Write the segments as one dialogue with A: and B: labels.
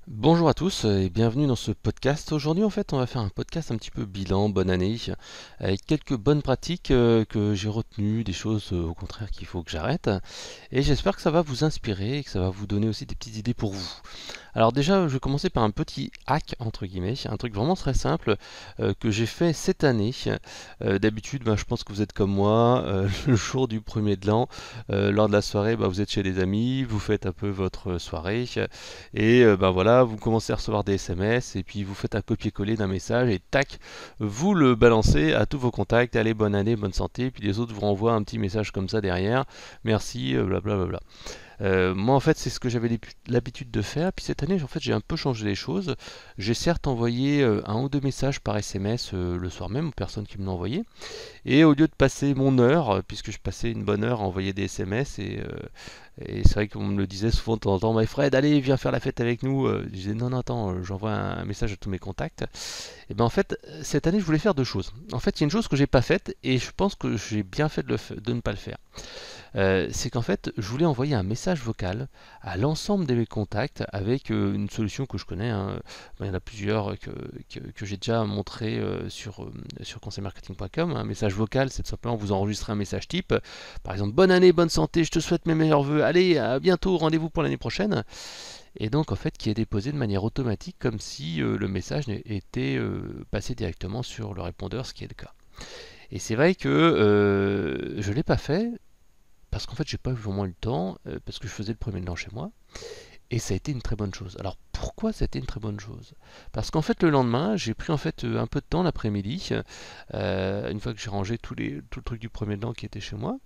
A: Bonjour à tous et bienvenue dans ce podcast. Aujourd'hui, en fait, on va faire un podcast un petit peu bilan, bonne année, avec quelques bonnes pratiques que j'ai retenues, des choses au contraire qu'il faut que j'arrête. Et j'espère que ça va vous inspirer et que ça va vous donner aussi des petites idées pour vous. Alors déjà, je vais commencer par un petit hack, entre guillemets, un truc vraiment très simple que j'ai fait cette année. D'habitude, je pense que vous êtes comme moi, le jour du premier de l'an, lors de la soirée, vous êtes chez des amis, vous faites un peu votre soirée, et voilà, vous commencez à recevoir des SMS, et puis vous faites un copier-coller d'un message, et tac, vous le balancez à tous vos contacts, allez, bonne année, bonne santé, puis les autres vous renvoient un petit message comme ça derrière, merci, blablabla. Moi, en fait, c'est ce que j'avais l'habitude de faire. Puis cette année, en fait, j'ai un peu changé les choses. J'ai certes envoyé un ou deux messages par SMS le soir même aux personnes qui me l'ont envoyé. Et au lieu de passer mon heure, puisque je passais une bonne heure à envoyer des SMS, et c'est vrai qu'on me le disait souvent de temps en temps, My Fred, allez, viens faire la fête avec nous. Je disais, non, non, attends, j'envoie un message à tous mes contacts. Et ben en fait, cette année, je voulais faire deux choses. En fait, il y a une chose que j'ai pas faite, et je pense que j'ai bien fait de ne pas le faire. C'est qu'en fait, je voulais envoyer un message vocal à l'ensemble de mes contacts avec une solution que je connais, hein. Il y en a plusieurs que j'ai déjà montré sur conseilmarketing.com. Un message vocal, c'est tout simplement vous enregistrer un message type. Par exemple, bonne année, bonne santé, je te souhaite mes meilleurs voeux. Allez, à bientôt, rendez-vous pour l'année prochaine. Et donc, en fait, qui est déposé de manière automatique, comme si le message était passé directement sur le répondeur, ce qui est le cas. Et c'est vrai que je ne l'ai pas fait parce qu'en fait, j'ai pas eu vraiment eu le temps, parce que je faisais le premier de l'an chez moi, et ça a été une très bonne chose. Alors pourquoi ça a été une très bonne chose? Parce qu'en fait, le lendemain, j'ai pris en fait un peu de temps l'après-midi, une fois que j'ai rangé tout le truc du premier de l'an qui était chez moi,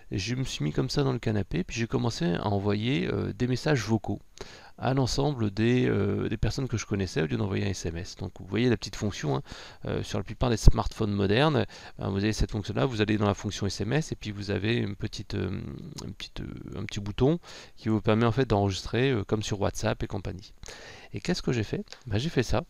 A: et je me suis mis comme ça dans le canapé, puis j'ai commencé à envoyer des messages vocaux à l'ensemble des personnes que je connaissais au lieu d'envoyer un SMS. Donc vous voyez la petite fonction, hein, sur la plupart des smartphones modernes, vous avez cette fonction-là, vous allez dans la fonction SMS et puis vous avez un petit bouton qui vous permet en fait d'enregistrer comme sur WhatsApp et compagnie. Et qu'est-ce que j'ai fait? J'ai fait ça.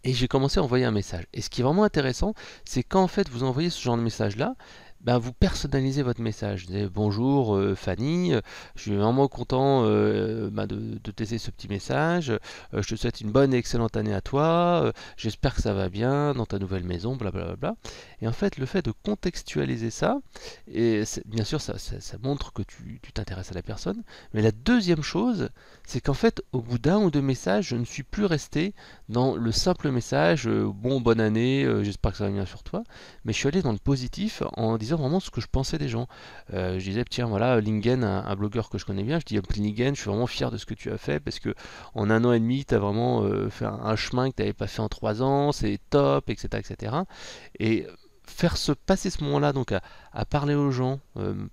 A: Et j'ai commencé à envoyer un message. Et ce qui est vraiment intéressant, c'est quand en fait vous envoyez ce genre de message-là, vous personnalisez votre message. Vous dites, bonjour Fanny, je suis vraiment content de tester ce petit message. Je te souhaite une bonne et excellente année à toi. J'espère que ça va bien dans ta nouvelle maison, blablabla. Et en fait, le fait de contextualiser ça, et bien sûr, ça montre que tu t'intéresses à la personne. Mais la deuxième chose, c'est qu'en fait, au bout d'un ou deux messages, je ne suis plus resté dans le simple message bon, bonne année, j'espère que ça va bien sur toi. Mais je suis allé dans le positif en disant vraiment ce que je pensais des gens. Je disais, tiens, voilà, Lingen, un blogueur que je connais bien, je dis, Lingen, je suis vraiment fier de ce que tu as fait parce que en un an et demi, tu as vraiment fait un chemin que tu n'avais pas fait en 3 ans, c'est top, etc., etc. Et faire passer ce moment-là donc à parler aux gens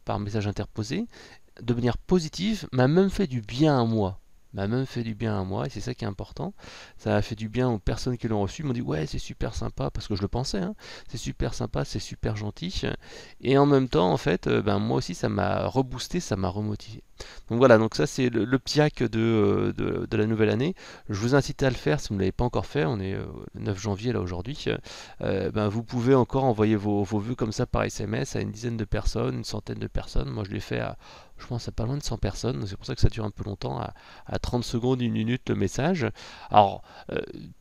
A: par message interposé, de manière positive, m'a même fait du bien à moi. M'a même fait du bien à moi, et c'est ça qui est important. Ça a fait du bien aux personnes qui l'ont reçu. Ils m'ont dit, ouais, c'est super sympa, parce que je le pensais, hein. C'est super sympa, c'est super gentil. Et en même temps, en fait, moi aussi, ça m'a reboosté, ça m'a remotivé. Donc voilà, donc ça c'est le petit hack de la nouvelle année. Je vous incite à le faire si vous ne l'avez pas encore fait. On est le 9 janvier là aujourd'hui. Vous pouvez encore envoyer vos vœux comme ça par SMS à une dizaine de personnes, une centaine de personnes. Moi je l'ai fait à, je pense, à pas loin de 100 personnes. C'est pour ça que ça dure un peu longtemps, à 30 secondes, une minute le message. Alors,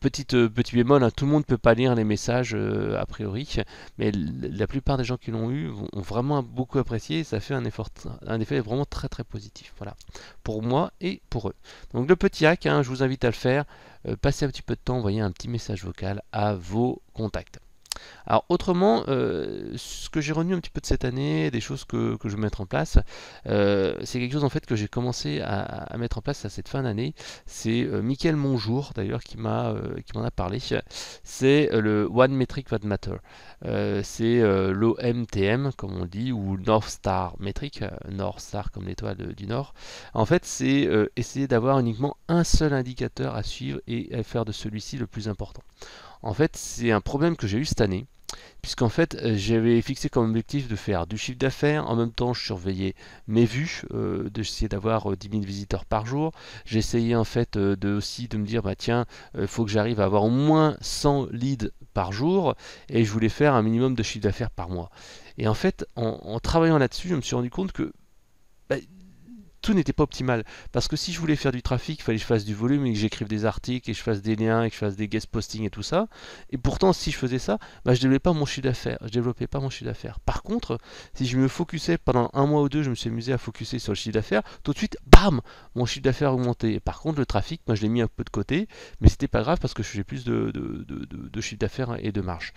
A: petit bémol, hein, tout le monde ne peut pas lire les messages a priori, mais la plupart des gens qui l'ont eu ont vraiment beaucoup apprécié et ça fait un effet vraiment très très positif. Voilà, pour moi et pour eux. Donc le petit hack, hein, je vous invite à le faire. Passez un petit peu de temps, envoyez un petit message vocal à vos contacts. Alors autrement, ce que j'ai retenu un petit peu de cette année, des choses que je vais mettre en place, c'est quelque chose en fait que j'ai commencé à mettre en place à cette fin d'année. C'est Mickaël Monjour d'ailleurs qui m'en a parlé. C'est le One Metric That Matter. C'est l'OMTM comme on dit, ou North Star Metric, North Star comme l'étoile du Nord. En fait, c'est essayer d'avoir uniquement un seul indicateur à suivre et à faire de celui-ci le plus important. En fait, c'est un problème que j'ai eu cette année, puisqu'en fait, j'avais fixé comme objectif de faire du chiffre d'affaires. En même temps, je surveillais mes vues, d'essayer d'avoir 10 000 visiteurs par jour. J'essayais en fait aussi de me dire, tiens, il faut que j'arrive à avoir au moins 100 leads par jour, et je voulais faire un minimum de chiffre d'affaires par mois. Et en fait, en travaillant là-dessus, je me suis rendu compte que bah, tout n'était pas optimal. Parce que si je voulais faire du trafic, il fallait que je fasse du volume et que j'écrive des articles et que je fasse des liens et que je fasse des guest postings et tout ça. Et pourtant, si je faisais ça, bah, je développais pas mon chiffre d'affaires. Je développais pas mon chiffre d'affaires. Par contre, si je me focusais pendant un mois ou deux, je me suis amusé à focuser sur le chiffre d'affaires, tout de suite, bam, mon chiffre d'affaires augmentait. Et par contre, le trafic, moi, je l'ai mis un peu de côté, mais c'était pas grave parce que je faisais plus de chiffre d'affaires et de marge.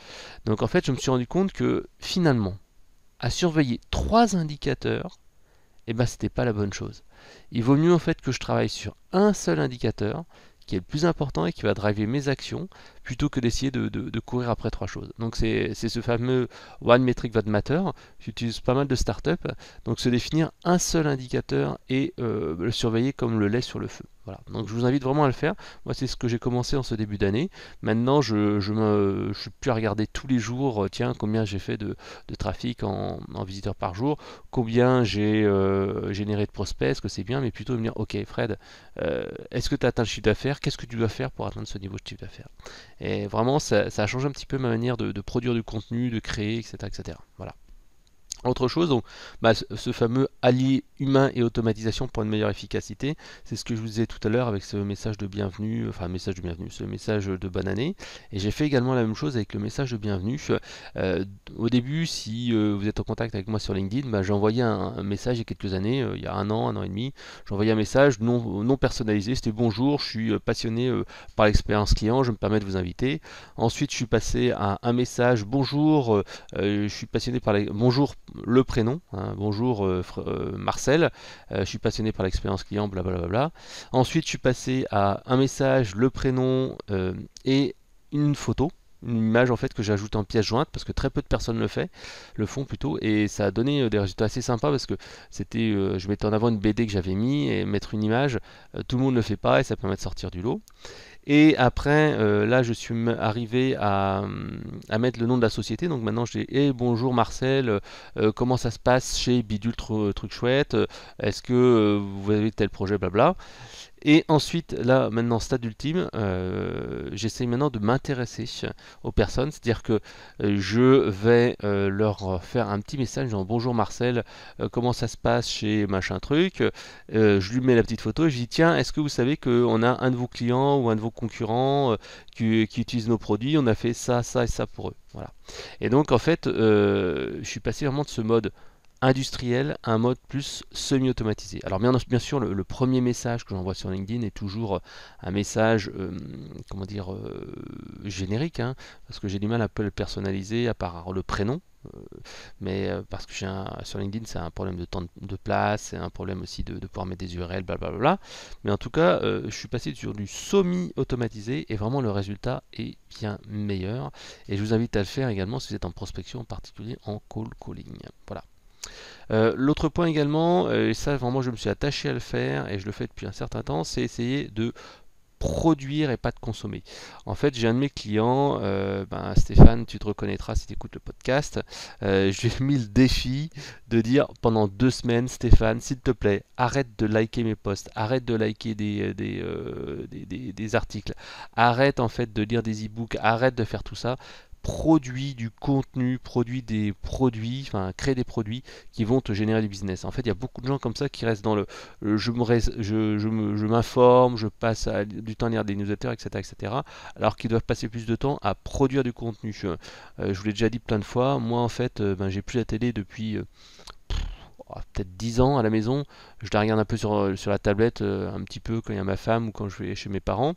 A: Donc en fait, je me suis rendu compte que finalement, à surveiller 3 indicateurs, eh ben, c'était pas la bonne chose. Il vaut mieux en fait que je travaille sur un seul indicateur qui est le plus important et qui va driver mes actions plutôt que d'essayer de courir après 3 choses. Donc c'est ce fameux One Metric That Matter. J'utilise pas mal de startups. Donc se définir un seul indicateur et le surveiller comme le lait sur le feu. Voilà. Donc je vous invite vraiment à le faire. Moi c'est ce que j'ai commencé en ce début d'année. Maintenant je suis plus à regarder tous les jours, tiens combien j'ai fait de trafic en visiteurs par jour, combien j'ai généré de prospects, est-ce que c'est bien, mais plutôt me dire ok Fred, est-ce que tu as atteint le chiffre d'affaires, qu'est-ce que tu dois faire pour atteindre ce niveau de chiffre d'affaires. Et vraiment ça a changé un petit peu ma manière de produire du contenu, de créer, etc. etc. Voilà. Autre chose, donc, ce fameux allié humain et automatisation pour une meilleure efficacité, c'est ce que je vous disais tout à l'heure avec ce message de bienvenue, enfin message de bienvenue, ce message de bonne année. Et j'ai fait également la même chose avec le message de bienvenue. Au début, si vous êtes en contact avec moi sur LinkedIn, j'ai envoyé un message il y a quelques années, il y a un an et demi, j'ai envoyé un message non personnalisé, c'était bonjour, je suis passionné par l'expérience client, je me permets de vous inviter. Ensuite, je suis passé à un message bonjour, je suis passionné par bonjour le prénom, hein, bonjour Marcel, je suis passionné par l'expérience client, blablabla. Ensuite, je suis passé à un message, le prénom et une photo, une image en fait que j'ajoute en pièce jointe parce que très peu de personnes le font plutôt, et ça a donné des résultats assez sympas parce que c'était, je mettais en avant une BD que j'avais mis et mettre une image, tout le monde ne le fait pas et ça permet de sortir du lot. Et après, là, je suis arrivé à mettre le nom de la société. Donc maintenant, j'ai bonjour Marcel, comment ça se passe chez Bidule Truc Chouette, est-ce que vous avez tel projet, blabla. Et ensuite, là, maintenant, stade ultime, j'essaye maintenant de m'intéresser aux personnes, c'est-à-dire que je vais leur faire un petit message disant bonjour Marcel, comment ça se passe chez machin truc, je lui mets la petite photo et je dis tiens, est-ce que vous savez qu'on a un de vos clients ou un de vos concurrents qui utilise nos produits, on a fait ça, ça et ça pour eux. Voilà. Et donc, en fait, je suis passé vraiment de ce mode industriel à un mode plus semi-automatisé. Alors bien sûr, le premier message que j'envoie sur LinkedIn est toujours un message, comment dire, générique, hein, parce que j'ai du mal à peu le personnaliser, à part le prénom. Mais parce que sur LinkedIn, c'est un problème de temps de place, c'est un problème aussi de pouvoir mettre des URL, blablabla. Mais en tout cas, je suis passé sur du semi-automatisé et vraiment le résultat est bien meilleur. Et je vous invite à le faire également si vous êtes en prospection, en particulier en cold calling. Voilà. L'autre point également, et ça vraiment je me suis attaché à le faire et je le fais depuis un certain temps, c'est essayer de produire et pas de consommer. En fait, j'ai un de mes clients, Stéphane, tu te reconnaîtras si tu écoutes le podcast, je lui ai mis le défi de dire pendant 2 semaines, Stéphane, s'il te plaît, arrête de liker mes posts, arrête de liker des articles, arrête en fait de lire des e-books, arrête de faire tout ça, produit du contenu, produit des produits, enfin crée des produits qui vont te générer du business. En fait, il y a beaucoup de gens comme ça qui restent dans je m'informe, je passe du temps à lire des newsletters, etc., etc., alors qu'ils doivent passer plus de temps à produire du contenu. Je vous l'ai déjà dit plein de fois, moi en fait, j'ai plus la télé depuis peut-être 10 ans à la maison. Je la regarde un peu sur la tablette, un petit peu quand il y a ma femme ou quand je vais chez mes parents.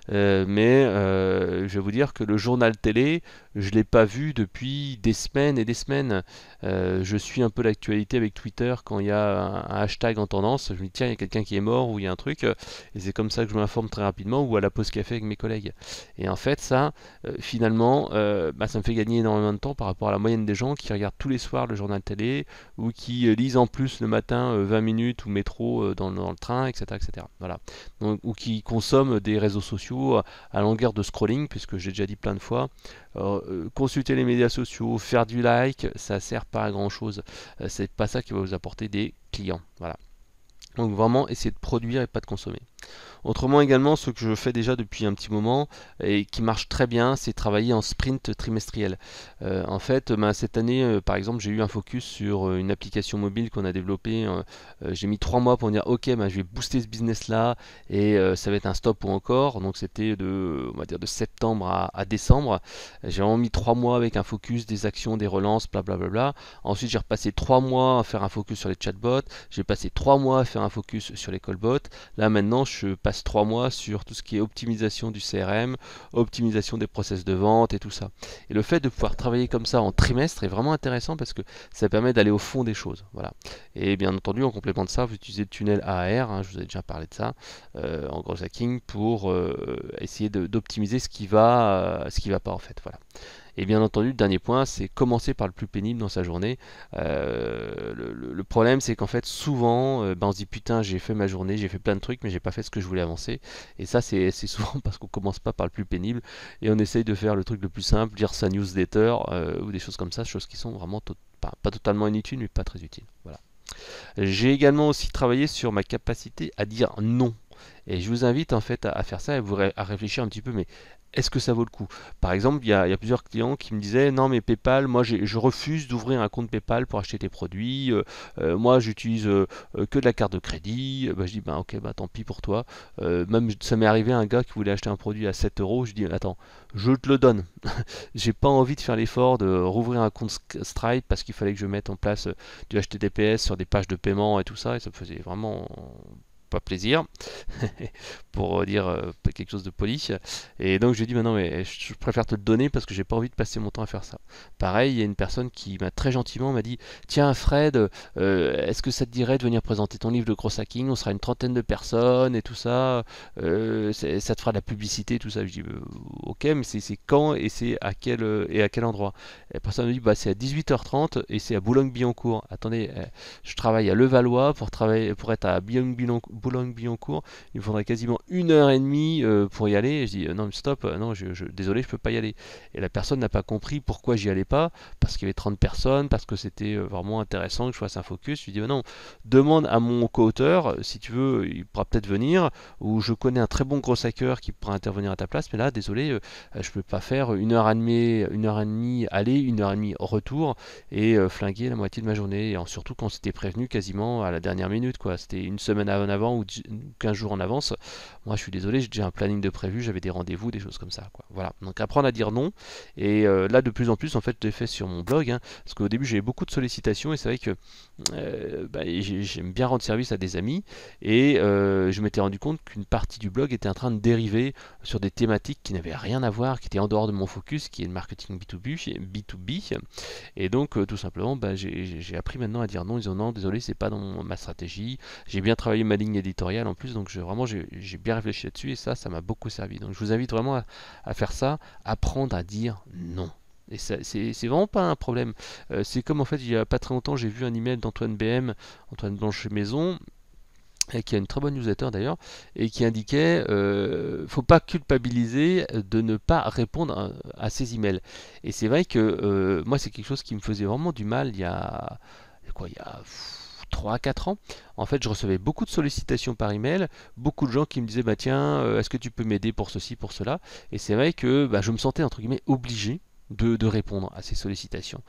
A: Mais je vais vous dire que le journal télé, je ne l'ai pas vu depuis des semaines et des semaines. Je suis un peu l'actualité avec Twitter quand il y a un hashtag en tendance. Je me dis tiens, il y a quelqu'un qui est mort ou il y a un truc. Et c'est comme ça que je m'informe très rapidement ou à la pause café avec mes collègues. Et en fait, ça, finalement, ça me fait gagner énormément de temps par rapport à la moyenne des gens qui regardent tous les soirs le journal télé ou qui lisent en plus le matin 20 minutes ou métro dans le train, etc. etc. Voilà. Donc, ou qui consomment des réseaux sociaux à longueur de scrolling, puisque j'ai déjà dit plein de fois, consulter les médias sociaux, faire du like, ça sert pas à grand chose. C'est pas ça qui va vous apporter des clients. Voilà. Donc vraiment essayer de produire et pas de consommer. Autrement également, ce que je fais déjà depuis un petit moment et qui marche très bien, c'est travailler en sprint trimestriel. En fait, ben, cette année, par exemple, j'ai eu un focus sur une application mobile qu'on a développée. J'ai mis 3 mois pour me dire, ok, ben, je vais booster ce business-là et ça va être un stop ou encore. Donc c'était on va dire de septembre à décembre. J'ai vraiment mis 3 mois avec un focus, des actions, des relances, blablabla. Ensuite, j'ai repassé 3 mois à faire un focus sur les chatbots. J'ai passé 3 mois à faire un focus sur les callbots. Là maintenant, je passe 3 mois sur tout ce qui est optimisation du CRM, optimisation des process de vente et tout ça. Et le fait de pouvoir travailler comme ça en trimestre est vraiment intéressant parce que ça permet d'aller au fond des choses. Voilà. Et bien entendu, en complément de ça, vous utilisez le tunnel AAR, hein, je vous ai déjà parlé de ça, en gros hacking, pour essayer d'optimiser ce qui va pas en fait. Voilà. Et bien entendu, le dernier point, c'est commencer par le plus pénible dans sa journée. Le problème, c'est qu'en fait, souvent, ben, on se dit putain, j'ai fait ma journée, j'ai fait plein de trucs, mais j'ai pas fait ce que je voulais avancer. Et ça, c'est souvent parce qu'on commence pas par le plus pénible et on essaye de faire le truc le plus simple, lire sa newsletter ou des choses comme ça, choses qui sont vraiment pas totalement inutiles, mais pas très utiles. Voilà. J'ai également aussi travaillé sur ma capacité à dire non. Et je vous invite en fait à faire ça et à réfléchir un petit peu, mais est-ce que ça vaut le coup? Par exemple, il y a plusieurs clients qui me disaient non mais PayPal, moi je refuse d'ouvrir un compte PayPal pour acheter tes produits. Moi j'utilise que de la carte de crédit. Bah, je dis bah ok bah tant pis pour toi. Même ça m'est arrivé un gars qui voulait acheter un produit à 7 euros. Je dis attends, je te le donne. J'ai pas envie de faire l'effort de rouvrir un compte Stripe parce qu'il fallait que je mette en place du HTTPS sur des pages de paiement et tout ça et ça me faisait vraiment pas plaisir, pour dire quelque chose de poli. Et donc je lui ai dit, bah non, mais je préfère te le donner parce que j'ai pas envie de passer mon temps à faire ça. Pareil, il y a une personne qui m'a très gentiment m'a dit, tiens Fred, est-ce que ça te dirait de venir présenter ton livre de gros hacking? On sera une trentaine de personnes et tout ça. Ça te fera de la publicité, tout ça. Je dis, ok, mais c'est quand et à quel endroit? Et la personne me dit, bah c'est à 18h30 et c'est à Boulogne-Billancourt. Attendez, je travaille à Levallois pour être à Boulogne-Billancourt, il me faudrait quasiment 1 heure et demie pour y aller. Et je dis non mais stop, non désolé je peux pas y aller. Et la personne n'a pas compris pourquoi j'y allais pas, parce qu'il y avait 30 personnes, parce que c'était vraiment intéressant que je fasse un focus. Je lui dis non, demande à mon co-auteur, si tu veux il pourra peut-être venir, ou je connais un très bon gros hacker qui pourra intervenir à ta place, mais là désolé je peux pas faire 1 heure et demie aller, 1 heure et demie retour et flinguer la moitié de ma journée, et surtout quand c'était prévenu quasiment à la dernière minute quoi. C'était une semaine en avant ou 15 jours en avance. Moi je suis désolé, j'ai déjà un planning de prévu, j'avais des rendez-vous, des choses comme ça quoi. Voilà, donc apprendre à dire non. Et là de plus en plus en fait je l'ai fait sur mon blog hein, parce qu'au début j'avais beaucoup de sollicitations et c'est vrai que bah, j'aime bien rendre service à des amis et je m'étais rendu compte qu'une partie du blog était en train de dériver sur des thématiques qui n'avaient rien à voir, qui étaient en dehors de mon focus, qui est le marketing B2B. Et donc tout simplement bah, j'ai appris maintenant à dire non, ils disant non désolé c'est pas dans ma stratégie, j'ai bien travaillé ma ligne éditoriale en plus, donc vraiment j'ai bien réfléchi là-dessus et ça m'a beaucoup servi. Donc je vous invite vraiment à faire ça, apprendre à dire non. Et c'est vraiment pas un problème. C'est comme en fait il y a pas très longtemps j'ai vu un email d'Antoine BM, Antoine Blanche-Maison, et qui a une très bonne newsletter d'ailleurs, et qui indiquait faut pas culpabiliser de ne pas répondre à ces emails. Et c'est vrai que moi c'est quelque chose qui me faisait vraiment du mal il y a 3 à 4 ans. En fait, je recevais beaucoup de sollicitations par email, beaucoup de gens qui me disaient bah tiens, est-ce que tu peux m'aider pour ceci, pour cela? Et c'est vrai que bah, je me sentais entre guillemets obligé de répondre à ces sollicitations.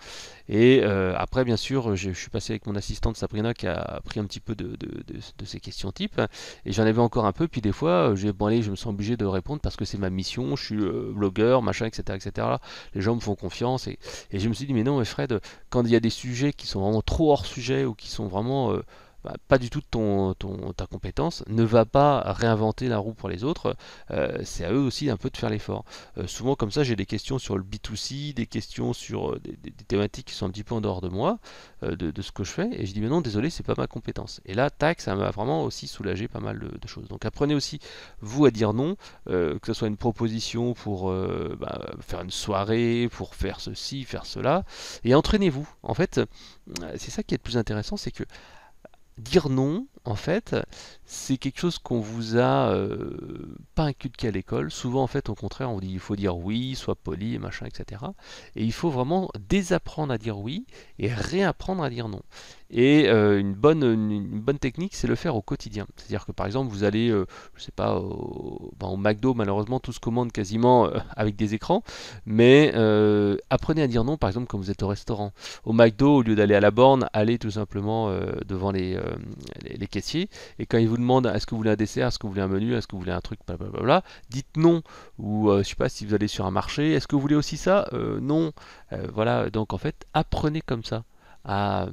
A: Et après, bien sûr, je suis passé avec mon assistante Sabrina qui a pris un petit peu de ces questions types. Et j'en avais encore un peu. Puis des fois, bon, allez, je me sens obligé de répondre parce que c'est ma mission. Je suis blogueur, machin, etc., etc. Les gens me font confiance. Et je me suis dit, mais non, mais Fred, quand il y a des sujets qui sont vraiment trop hors sujet ou qui sont vraiment bah, pas du tout de ta compétence, ne va pas réinventer la roue pour les autres, c'est à eux aussi un peu de faire l'effort. Souvent comme ça j'ai des questions sur le B2C, des questions sur des thématiques qui sont un petit peu en dehors de moi, de ce que je fais, et je dis mais non désolé c'est pas ma compétence. Et là tac ça m'a vraiment aussi soulagé pas mal de choses. Donc apprenez aussi vous à dire non, que ce soit une proposition pour bah, faire une soirée, pour faire ceci, faire cela, et entraînez-vous. En fait c'est ça qui est le plus intéressant, c'est que dire non, en fait, c'est quelque chose qu'on vous a pas inculqué à l'école. Souvent, en fait, au contraire, on dit il faut dire oui, soit poli, et machin, etc. Et il faut vraiment désapprendre à dire oui et réapprendre à dire non. Et une bonne technique, c'est le faire au quotidien. C'est-à-dire que par exemple, vous allez, je sais pas, au McDo, malheureusement, tout se commande quasiment avec des écrans, mais apprenez à dire non, par exemple, quand vous êtes au restaurant. Au McDo, au lieu d'aller à la borne, allez tout simplement devant les caissiers, et quand ils vous demandent est-ce que vous voulez un dessert, est-ce que vous voulez un menu, est-ce que vous voulez un truc, blablabla, dites non. Ou je sais pas si vous allez sur un marché, est-ce que vous voulez aussi ça? Non. Voilà, donc en fait, apprenez comme ça à,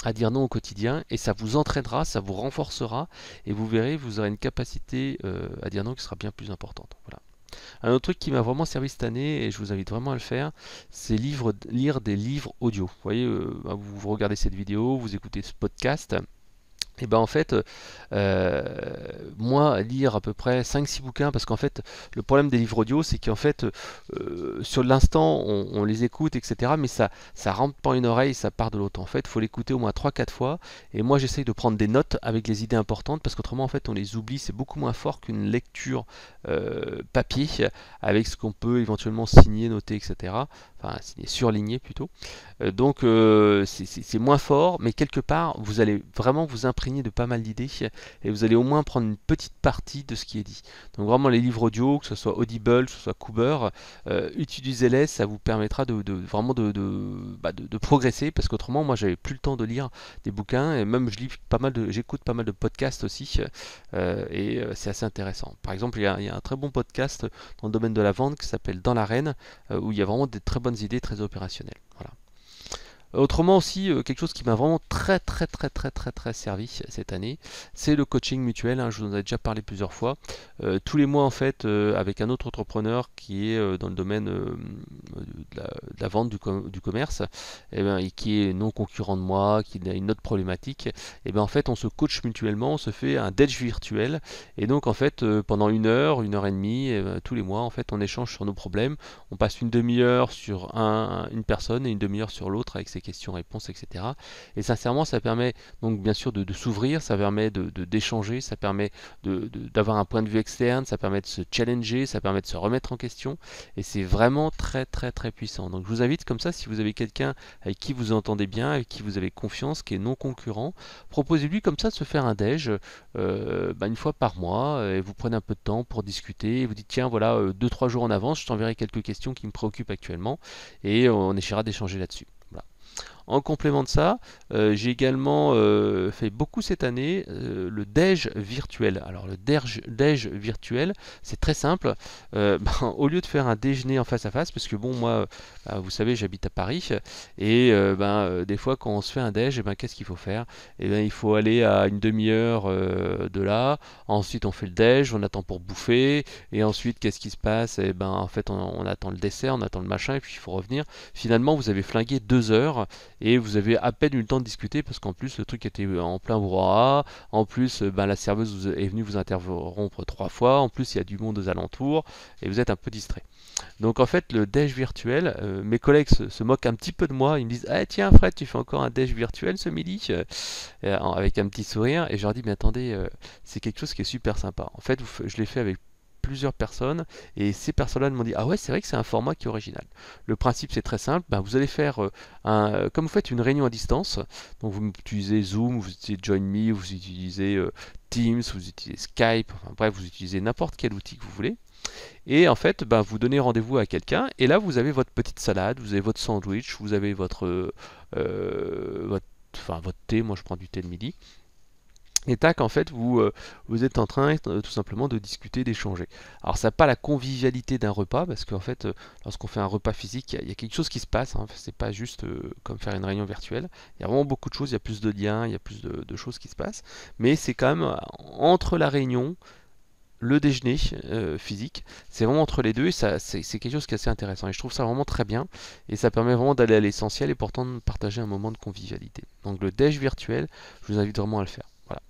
A: à dire non au quotidien et ça vous entraînera, ça vous renforcera et vous verrez, vous aurez une capacité à dire non qui sera bien plus importante. Voilà. Un autre truc qui m'a vraiment servi cette année et je vous invite vraiment à le faire, c'est lire des livres audio. Vous voyez, vous regardez cette vidéo, vous écoutez ce podcast. Et ben en fait, moi, lire à peu près 5-6 bouquins, parce qu'en fait, le problème des livres audio, c'est qu'en fait, sur l'instant, on les écoute, etc., mais ça rentre pas une oreille, ça part de l'autre. En fait, il faut l'écouter au moins 3-4 fois, et moi, j'essaye de prendre des notes avec les idées importantes, parce qu'autrement, en fait, on les oublie, c'est beaucoup moins fort qu'une lecture papier, avec ce qu'on peut éventuellement signer, noter, etc., enfin, signer, surligner plutôt. Donc c'est moins fort, mais quelque part, vous allez vraiment vous imprégner de pas mal d'idées et vous allez au moins prendre une petite partie de ce qui est dit. Donc vraiment les livres audio, que ce soit Audible, que ce soit Cooper, utilisez-les, ça vous permettra vraiment de progresser parce qu'autrement, moi, j'avais plus le temps de lire des bouquins et même j'écoute pas mal de podcasts aussi et c'est assez intéressant. Par exemple, il y a un très bon podcast dans le domaine de la vente qui s'appelle Dans l'arène où il y a vraiment des très bonnes idées très opérationnelles. Voilà. Autrement aussi, quelque chose qui m'a vraiment très servi cette année, c'est le coaching mutuel, hein, je vous en ai déjà parlé plusieurs fois. Tous les mois en fait, avec un autre entrepreneur qui est dans le domaine de la vente du commerce, et qui est non concurrent de moi, qui a une autre problématique, et bien en fait on se coach mutuellement, on se fait un déj virtuel, et donc en fait pendant une heure et demie, tous les mois en fait on échange sur nos problèmes, on passe une demi-heure sur une personne et une demi-heure sur l'autre avec ses questions-réponses, etc. Et sincèrement, ça permet donc bien sûr de s'ouvrir, ça permet d'échanger, ça permet d'avoir un point de vue externe, ça permet de se challenger, ça permet de se remettre en question. Et c'est vraiment très puissant. Donc je vous invite comme ça, si vous avez quelqu'un avec qui vous entendez bien, avec qui vous avez confiance, qui est non concurrent, proposez-lui comme ça de se faire un déj une fois par mois et vous prenez un peu de temps pour discuter et vous dites tiens voilà 2-3 jours en avance je t'enverrai quelques questions qui me préoccupent actuellement et on essaiera d'échanger là-dessus. Voilà. En complément de ça, j'ai également fait beaucoup cette année le déj virtuel. Alors le déj virtuel, c'est très simple. Au lieu de faire un déjeuner en face à face, parce que bon moi, vous savez, j'habite à Paris et des fois quand on se fait un déj, qu'est-ce qu'il faut faire? Il faut aller à une demi-heure de là. Ensuite on fait le déj, on attend pour bouffer et ensuite qu'est-ce qui se passe? En fait on attend le dessert, on attend le machin et puis il faut revenir. Finalement vous avez flingué 2 heures et vous avez à peine eu le temps de discuter parce qu'en plus le truc était en plein brouhaha, en plus la serveuse est venue vous interrompre 3 fois, en plus il y a du monde aux alentours et vous êtes un peu distrait. Donc en fait le déj virtuel, mes collègues se moquent un petit peu de moi, ils me disent ah tiens Fred tu fais encore un déj virtuel ce midi avec un petit sourire et je leur dis mais attendez c'est quelque chose qui est super sympa. En fait je l'ai fait avec plusieurs personnes et ces personnes-là m'ont dit ah ouais c'est vrai que c'est un format qui est original. Le principe c'est très simple, vous allez faire comme vous faites une réunion à distance, donc vous utilisez Zoom, vous utilisez JoinMe, vous utilisez Teams, vous utilisez Skype, enfin bref vous utilisez n'importe quel outil que vous voulez. Et en fait, vous donnez rendez-vous à quelqu'un, et là vous avez votre petite salade, vous avez votre sandwich, vous avez votre thé, moi je prends du thé le midi. Et tac, en fait, vous êtes en train tout simplement de discuter, d'échanger. Alors, ça n'a pas la convivialité d'un repas, parce qu'en fait, lorsqu'on fait un repas physique, il y a quelque chose qui se passe. Hein, c'est pas juste comme faire une réunion virtuelle. Il y a vraiment beaucoup de choses, il y a plus de liens, il y a plus de choses qui se passent. Mais c'est quand même entre la réunion, le déjeuner physique, c'est vraiment entre les deux, et c'est quelque chose qui est assez intéressant. Et je trouve ça vraiment très bien, et ça permet vraiment d'aller à l'essentiel et pourtant de partager un moment de convivialité. Donc, le déj virtuel, je vous invite vraiment à le faire. Voilà.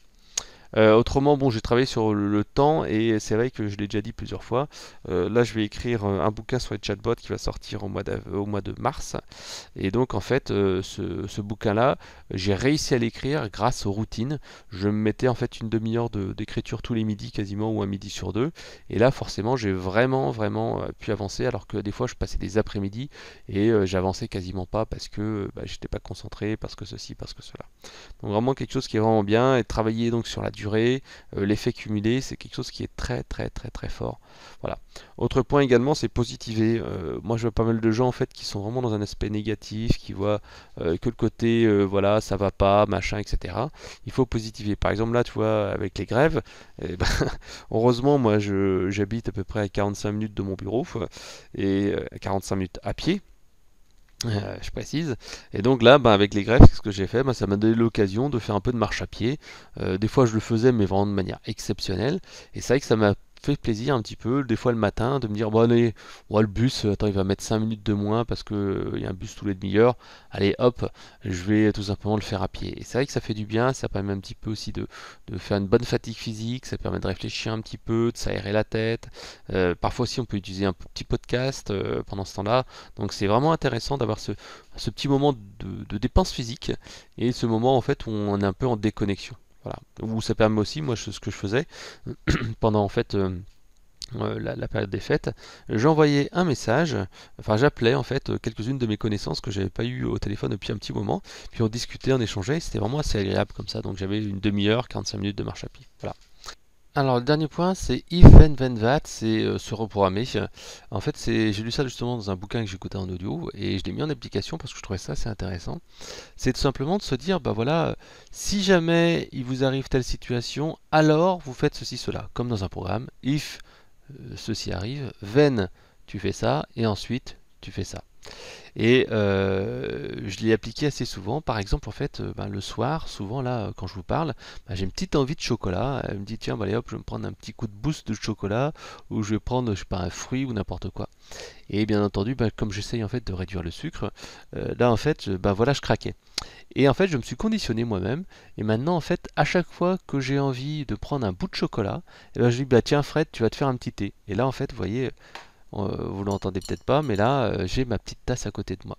A: Autrement, bon, j'ai travaillé sur le temps et c'est vrai que je l'ai déjà dit plusieurs fois. Là, je vais écrire un bouquin sur les chatbots qui va sortir au mois de mars. Et donc, en fait, ce bouquin-là, j'ai réussi à l'écrire grâce aux routines. Je me mettais en fait une demi-heure d'écriture tous les midis quasiment ou un midi sur deux. Et là, forcément, j'ai vraiment pu avancer alors que des fois, je passais des après-midi et j'avançais quasiment pas parce que j'étais pas concentré, parce que ceci, parce que cela. Donc vraiment quelque chose qui est vraiment bien et travailler donc sur la durée, l'effet cumulé, c'est quelque chose qui est très fort. Voilà. Autre point également, c'est positiver. Moi, je vois pas mal de gens en fait qui sont vraiment dans un aspect négatif, qui voient que le côté voilà, ça va pas, machin, etc. Il faut positiver. Par exemple là, tu vois, avec les grèves, eh ben, heureusement, moi, j'habite à peu près à 45 minutes de mon bureau et 45 minutes à pied. Je précise. Et donc là, avec les greffes, ce que j'ai fait, ça m'a donné l'occasion de faire un peu de marche à pied. Des fois, je le faisais, mais vraiment de manière exceptionnelle. Et c'est vrai que ça m'a fait plaisir un petit peu, des fois le matin, de me dire, bon allez, le bus, attends, il va mettre 5 minutes de moins parce que il y a un bus tous les demi-heures. Allez, hop, je vais tout simplement le faire à pied. Et c'est vrai que ça fait du bien, ça permet un petit peu aussi de faire une bonne fatigue physique, ça permet de réfléchir un petit peu, de s'aérer la tête. Parfois aussi, on peut utiliser un petit podcast pendant ce temps-là. Donc c'est vraiment intéressant d'avoir ce petit moment de dépense physique et ce moment en fait où on est un peu en déconnexion. Voilà. Où ça permet aussi, moi ce que je faisais pendant en fait la période des fêtes, j'envoyais un message, enfin j'appelais en fait quelques-unes de mes connaissances que j'avais pas eu au téléphone depuis un petit moment, puis on discutait, on échangeait, et c'était vraiment assez agréable comme ça, donc j'avais une demi-heure, 45 minutes de marche à pied. Voilà. Alors, le dernier point, c'est if then that, c'est se reprogrammer. En fait, j'ai lu ça justement dans un bouquin que j'écoutais en audio et je l'ai mis en application parce que je trouvais ça assez intéressant. C'est tout simplement de se dire, bah voilà, si jamais il vous arrive telle situation, alors vous faites ceci, cela, comme dans un programme. If ceci arrive, then tu fais ça et ensuite tu fais ça. Et je l'ai appliqué assez souvent. Par exemple, en fait, le soir, souvent là, quand je vous parle, j'ai une petite envie de chocolat. Elle me dit, tiens, allez hop, je vais me prendre un petit coup de boost de chocolat, ou je vais prendre, je sais pas, un fruit ou n'importe quoi. Et bien entendu, comme j'essaye en fait de réduire le sucre, là en fait, voilà, je craquais. Et en fait, je me suis conditionné moi-même. Et maintenant, en fait, à chaque fois que j'ai envie de prendre un bout de chocolat, je dis, tiens, Fred, tu vas te faire un petit thé. Et là, en fait, vous voyez, vous l'entendez peut-être pas, mais là, j'ai ma petite tasse à côté de moi.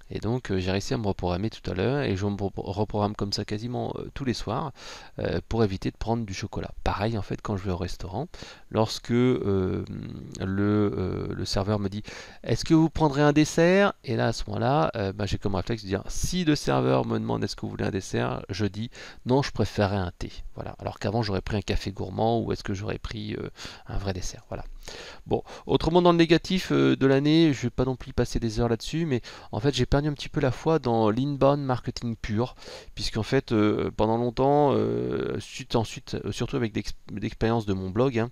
A: Et donc j'ai réussi à me reprogrammer tout à l'heure et je me reprogramme comme ça quasiment tous les soirs pour éviter de prendre du chocolat. Pareil en fait quand je vais au restaurant, lorsque le serveur me dit est-ce que vous prendrez un dessert? Et là à ce moment-là, j'ai comme réflexe de dire si le serveur me demande est-ce que vous voulez un dessert, je dis non, je préférerais un thé. Voilà. Alors qu'avant j'aurais pris un café gourmand ou est-ce que j'aurais pris un vrai dessert. Voilà. Bon, autrement dans le négatif de l'année, je ne vais pas non plus passer des heures là-dessus, mais en fait j'ai perdu un petit peu la foi dans l'inbound marketing pur, puisqu'en fait pendant longtemps, surtout avec l'expérience de mon blog,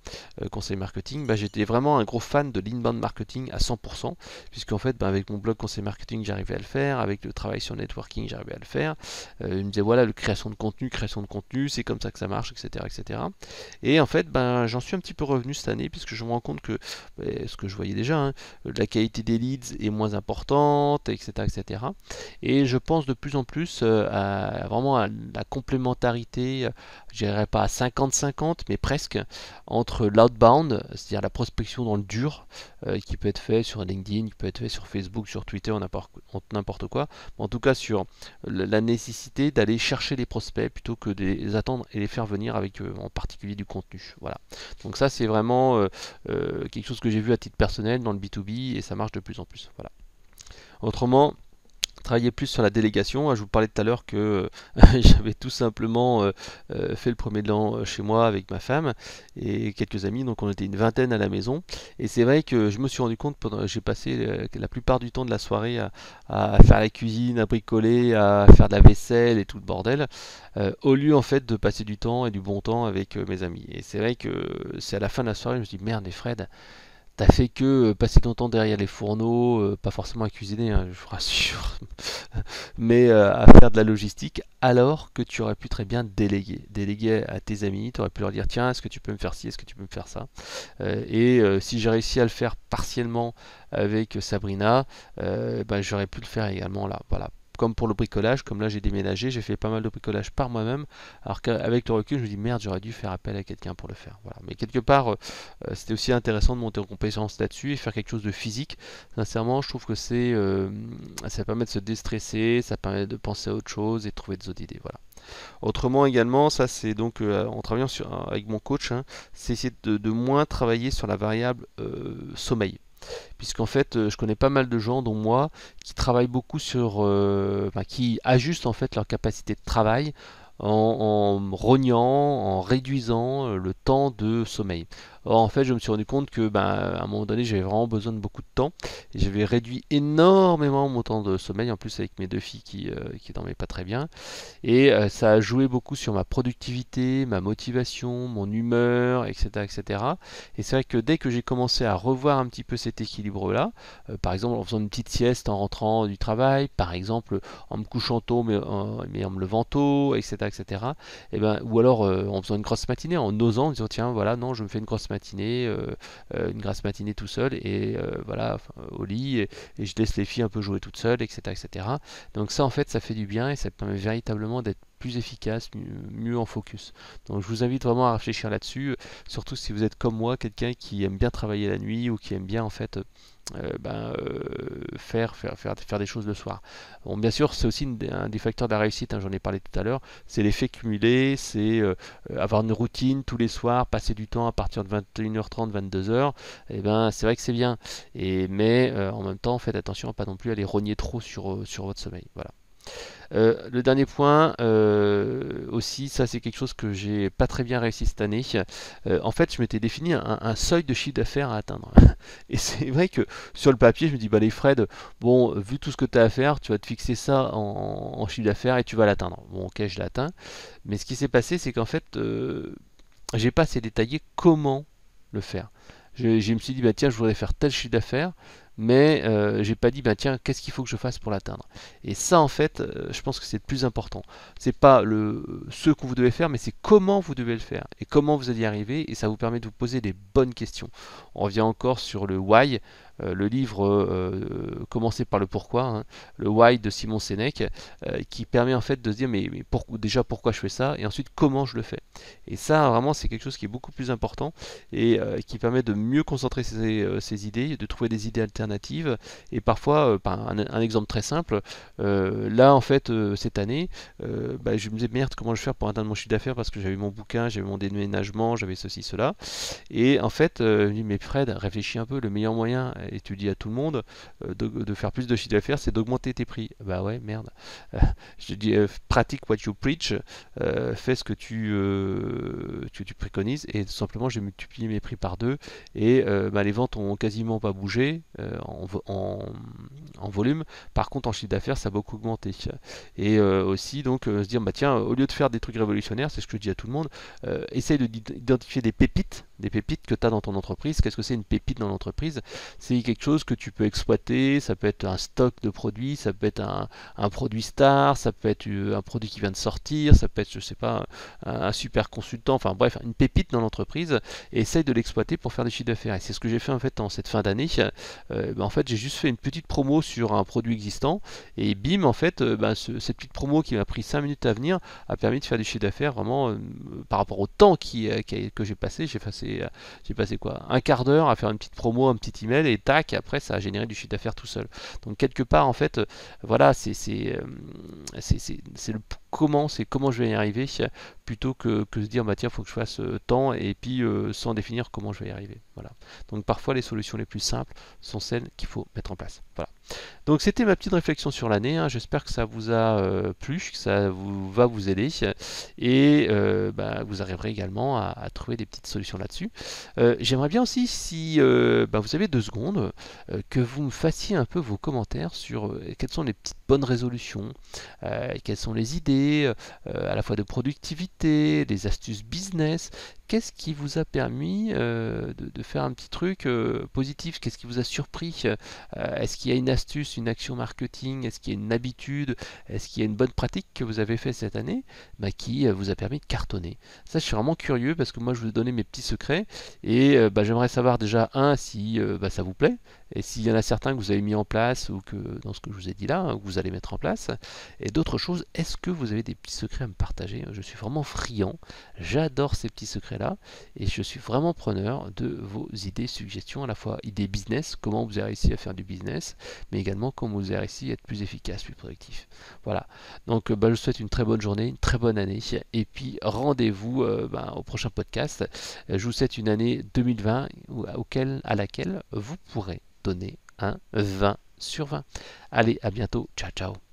A: Conseil Marketing, j'étais vraiment un gros fan de l'inbound marketing à 100%, puisqu'en fait avec mon blog Conseil Marketing j'arrivais à le faire, avec le travail sur networking j'arrivais à le faire, il me disait voilà, la création de contenu, c'est comme ça que ça marche, etc. etc. Et en fait j'en suis un petit peu revenu cette année, puisque je me rends compte que ce que je voyais déjà, la qualité des leads est moins importante, etc., etc. Et je pense de plus en plus vraiment à la complémentarité, je dirais pas à 50-50, mais presque, entre l'outbound, c'est-à-dire la prospection dans le dur, qui peut être fait sur LinkedIn, qui peut être fait sur Facebook, sur Twitter, n'importe quoi, mais en tout cas sur la nécessité d'aller chercher les prospects plutôt que de les attendre et les faire venir avec en particulier du contenu. Voilà. Donc ça c'est vraiment quelque chose que j'ai vu à titre personnel dans le B2B et ça marche de plus en plus. Voilà. Autrement, travailler plus sur la délégation. Je vous parlais tout à l'heure que j'avais tout simplement fait le premier de l'an chez moi avec ma femme et quelques amis, donc on était une vingtaine à la maison. Et c'est vrai que je me suis rendu compte, j'ai passé la plupart du temps de la soirée à faire la cuisine, à bricoler, à faire de la vaisselle et tout le bordel, au lieu en fait de passer du temps et du bon temps avec mes amis. Et c'est vrai que c'est à la fin de la soirée, je me suis dit merde, et Fred, t'as fait que passer ton temps derrière les fourneaux, pas forcément à cuisiner, je vous rassure, mais à faire de la logistique, alors que tu aurais pu très bien déléguer. Déléguer à tes amis, tu aurais pu leur dire tiens, est-ce que tu peux me faire ci, est-ce que tu peux me faire ça. Si j'ai réussi à le faire partiellement avec Sabrina, j'aurais pu le faire également là. Voilà. comme pour le bricolage, comme là j'ai déménagé, j'ai fait pas mal de bricolage par moi-même, alors qu'avec le recul je me dis merde, j'aurais dû faire appel à quelqu'un pour le faire. Voilà. Mais quelque part c'était aussi intéressant de monter en compétence là-dessus et faire quelque chose de physique. Sincèrement je trouve que ça permet de se déstresser, ça permet de penser à autre chose et de trouver des autres idées. Voilà. Autrement également, ça c'est donc en travaillant avec mon coach, hein, c'est essayer de moins travailler sur la variable sommeil. Puisqu'en fait, je connais pas mal de gens, dont moi, qui travaillent beaucoup qui ajustent en fait leur capacité de travail en rognant, en réduisant le temps de sommeil. Or, en fait, je me suis rendu compte que, à un moment donné, j'avais vraiment besoin de beaucoup de temps. Et j'avais réduit énormément mon temps de sommeil, en plus avec mes deux filles qui dormaient pas très bien. Et ça a joué beaucoup sur ma productivité, ma motivation, mon humeur, etc. etc. Et c'est vrai que dès que j'ai commencé à revoir un petit peu cet équilibre-là, par exemple en faisant une petite sieste en rentrant du travail, par exemple en me couchant tôt mais en me levant tôt, etc. etc. Ou alors en faisant une grosse matinée, en osant, en disant tiens voilà, non, je me fais une grasse matinée tout seul, et voilà, au lit, et je laisse les filles un peu jouer toutes seules, etc. etc. Donc ça en fait ça fait du bien et ça permet véritablement d'être plus efficace, mieux en focus. Donc je vous invite vraiment à réfléchir là-dessus, surtout si vous êtes comme moi, quelqu'un qui aime bien travailler la nuit ou qui aime bien en fait faire des choses le soir. Bon, bien sûr, c'est aussi un des facteurs de la réussite, hein, j'en ai parlé tout à l'heure, c'est l'effet cumulé, c'est avoir une routine tous les soirs, passer du temps à partir de 21h30, 22h, et c'est vrai que c'est bien. Mais en même temps, faites attention à pas non plus aller rogner trop sur votre sommeil. Voilà. Le dernier point aussi, ça c'est quelque chose que j'ai pas très bien réussi cette année. En fait, je m'étais défini un seuil de chiffre d'affaires à atteindre. Et c'est vrai que sur le papier, je me dis, bah les Fred, bon, vu tout ce que tu as à faire, tu vas te fixer ça en chiffre d'affaires et tu vas l'atteindre. Bon, ok, je l'atteins. Mais ce qui s'est passé, c'est qu'en fait, j'ai pas assez détaillé comment le faire. Je me suis dit, bah tiens, je voudrais faire tel chiffre d'affaires, mais j'ai pas dit, bah tiens, qu'est-ce qu'il faut que je fasse pour l'atteindre. Et ça, en fait, je pense que c'est le plus important. C'est pas ce que vous devez faire, mais c'est comment vous devez le faire et comment vous allez y arriver. Et ça vous permet de vous poser des bonnes questions. On revient encore sur le why, le livre Commencer par le pourquoi, hein, le why de Simon Sinek, qui permet en fait de se dire, déjà pourquoi je fais ça, et ensuite comment je le fais. Et ça, vraiment, c'est quelque chose qui est beaucoup plus important et qui permet de mieux concentrer ses idées, de trouver des idées alternatives. Et parfois, un exemple très simple, là en fait, cette année, je me disais merde, comment je vais faire pour atteindre mon chiffre d'affaires, parce que j'avais mon bouquin, j'avais mon déménagement, j'avais ceci, cela. Et en fait, je me dis, mais Fred, réfléchis un peu, le meilleur moyen, et tu dis à tout le monde, de faire plus de chiffre d'affaires, c'est d'augmenter tes prix. Bah ouais, merde. Je te dis, pratique what you preach, fais ce que tu préconises, et tout simplement j'ai multiplié mes prix par deux, et les ventes ont quasiment pas bougé en volume. Par contre en chiffre d'affaires ça a beaucoup augmenté. Et aussi donc se dire tiens, au lieu de faire des trucs révolutionnaires, c'est ce que je dis à tout le monde, essaye d'identifier des pépites que tu as dans ton entreprise. Qu'est-ce que c'est une pépite dans l'entreprise? C'est quelque chose que tu peux exploiter, ça peut être un stock de produits, ça peut être un produit star, ça peut être un produit qui vient de sortir, ça peut être, je sais pas, un super consultant, enfin bref, une pépite dans l'entreprise, et essaye de l'exploiter pour faire des chiffres d'affaires. Et c'est ce que j'ai fait en fait en cette fin d'année. En fait, j'ai juste fait une petite promo sur un produit existant, et bim, en fait, cette petite promo qui m'a pris 5 minutes à venir a permis de faire du chiffre d'affaires vraiment par rapport au temps que j'ai passé. J'ai passé quoi, un quart d'heure à faire une petite promo, un petit email, et tac, après ça a généré du chiffre d'affaires tout seul. Donc quelque part en fait, voilà, c'est le comment, c'est comment je vais y arriver, plutôt que se dire tiens, faut que je fasse tant, et puis sans définir comment je vais y arriver. Voilà. Donc parfois les solutions les plus simples sont celles qu'il faut mettre en place. Voilà. Donc c'était ma petite réflexion sur l'année, hein. J'espère que ça vous a plu, que ça va vous aider, et vous arriverez également à trouver des petites solutions là-dessus. J'aimerais bien aussi, si vous avez 2 secondes, que vous me fassiez un peu vos commentaires sur quelles sont les petites bonnes résolutions, quelles sont les idées à la fois de productivité, des astuces business. Qu'est-ce qui vous a permis de faire un petit truc positif? Qu'est-ce qui vous a surpris? Est-ce qu'il y a une astuce, une action marketing? Est-ce qu'il y a une habitude? Est-ce qu'il y a une bonne pratique que vous avez fait cette année qui vous a permis de cartonner? Ça, je suis vraiment curieux, parce que moi, je vous ai donné mes petits secrets, et j'aimerais savoir déjà, si ça vous plaît, et s'il y en a certains que vous avez mis en place ou que dans ce que je vous ai dit là, hein, que vous allez mettre en place, et d'autres choses, est-ce que vous avez des petits secrets à me partager? Je suis vraiment friand, j'adore ces petits secrets-là, et je suis vraiment preneur de vos idées, suggestions, à la fois idées business, comment vous avez réussi à faire du business, mais également comment vous avez réussi à être plus efficace, plus productif. Voilà, donc je vous souhaite une très bonne journée, une très bonne année, et puis rendez-vous au prochain podcast. Je vous souhaite une année 2020 à laquelle vous pourrez donner un 20 sur 20. Allez, à bientôt, ciao ciao.